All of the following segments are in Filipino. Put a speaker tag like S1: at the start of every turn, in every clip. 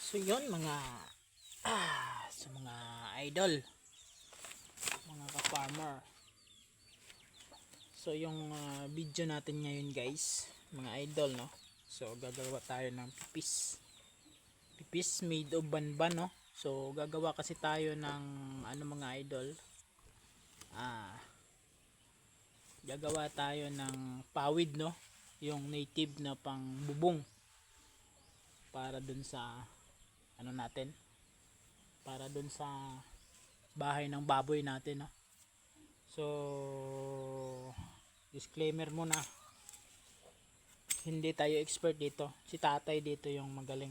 S1: So yun mga sa mga idol, mga ka-farmer. So yung video natin ngayon guys, mga idol no. So gagawa tayo ng pipis. Pipis made of banban no. So gagawa kasi tayo ng ano mga idol. Gagawa tayo ng pawid no. Yung native na pang bubong para dun sa ano natin, para dun sa bahay ng baboy natin no? So disclaimer muna, hindi tayo expert dito, si tatay dito yung magaling.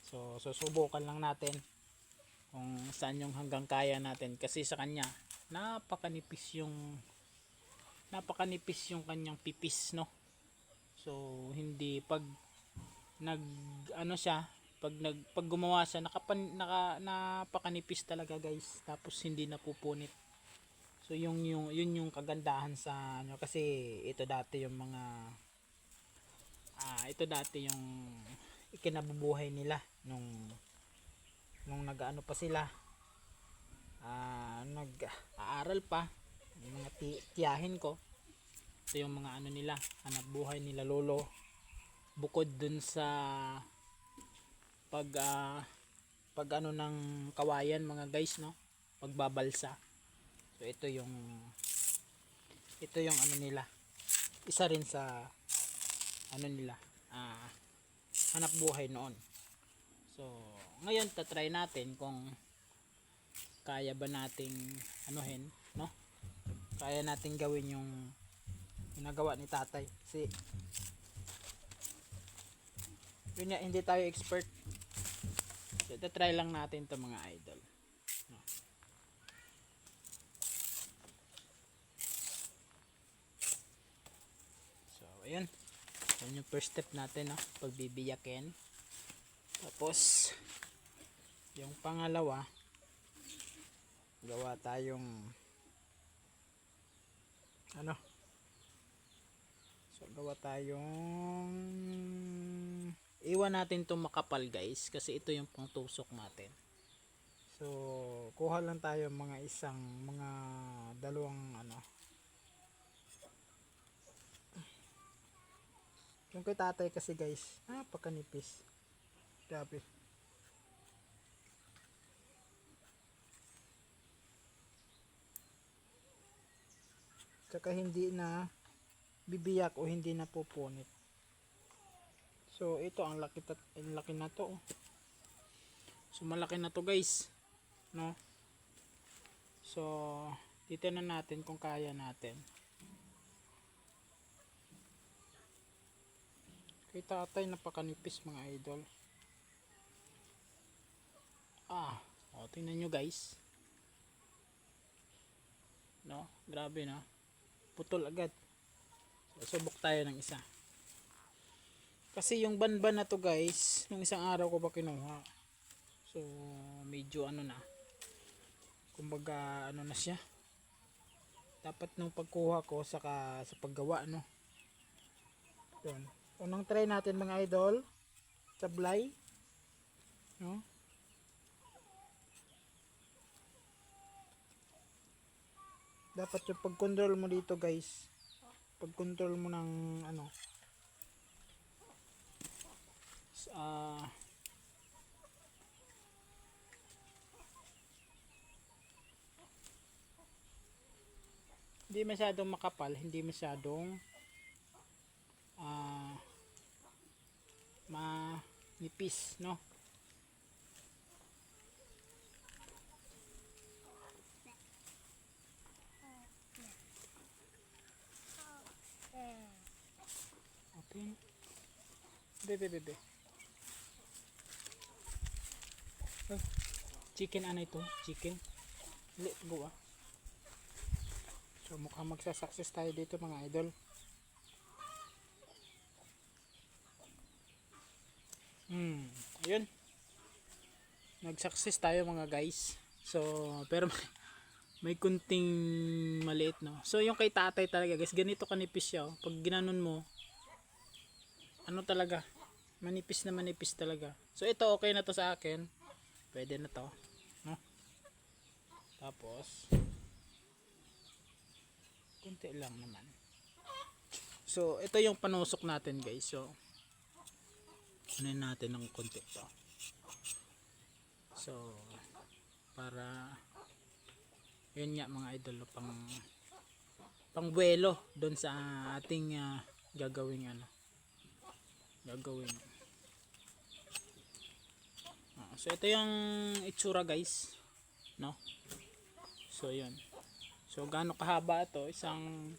S1: So susubukan lang natin kung saan yung hanggang kaya natin, kasi sa kanya napakanipis yung kanyang pipis no. So hindi pag nag ano siya, pag gumawa siya napakanipis talaga guys, tapos hindi napupunit. So yun yung kagandahan sa ano, kasi ito dati yung mga ito dati yung ikinabubuhay nila nung nag-ano pa sila, nag-aaral pa yung mga tiyahin ko. Ito yung mga ano nila, hanap buhay nila lolo, bukod dun sa pag ano ng kawayan mga guys no, pagbabalsa. So ito yung ano nila, isa rin sa ano nila, hanap buhay noon. So ngayon tatry natin kung kaya ba nating anuhin no, kaya nating gawin yung ginagawa ni tatay, kasi yun nga, hindi tayo expert. So tatry lang natin to mga idol no? So ayan, yun yung first step natin no, pagbibiyakin. Tapos yung pangalawa, gawa tayong ano, so gawa tayong iwan natin itong makapal guys, kasi ito yung pangtusok natin. So kuha lang tayo mga dalawang ano, yung kay tatay kasi guys, napakanipis, grabe. Tsaka hindi na bibiyak o hindi na pupunit. So ito ang laki na to. So malaki na to guys no. So titingnan natin kung kaya natin. Kay tatay napakanipis mga idol. Tingnan nyo guys no, grabe no, putol agad. So subok tayo ng isa, kasi yung banban na to guys, nung isang araw ko pa kinuha. So medyo ano na, kumbaga ano na siya, dapat nung pagkuha ko saka sa paggawa no. Yun, unang try natin mga idol, sablay no. Dapat yung pag-control mo dito guys, pag-control mo ng ano, hindi masyadong makapal, hindi masyadong manipis no. Open. Bebe. Chicken ano ito? Chicken? Let go So mukhang magsasucess tayo dito mga idol. Yun. Nag-success tayo mga guys. So pero may kunting maliit no. So yung kay tatay talaga guys, ganito kanipis siya. Pag ginanon mo, ano talaga, manipis talaga. So ito okay na to sa akin. Pwede na to, no? Tapos konti lang naman. So ito yung panusok natin guys. So unahin natin ng konti to. So para yun nga mga idol, pang buwelo doon sa ating gagawing so ito yung itsura guys, no? So yun. So gaano kahaba ito? Isang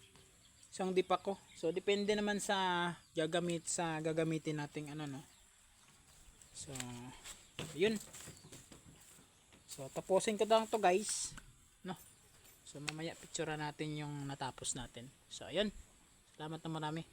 S1: dipa ko. So depende naman sa gagamitin nating no. So yun. So tapusin ko lang to guys, no? So mamaya picture natin yung natapos natin. So ayun. Salamat na marami.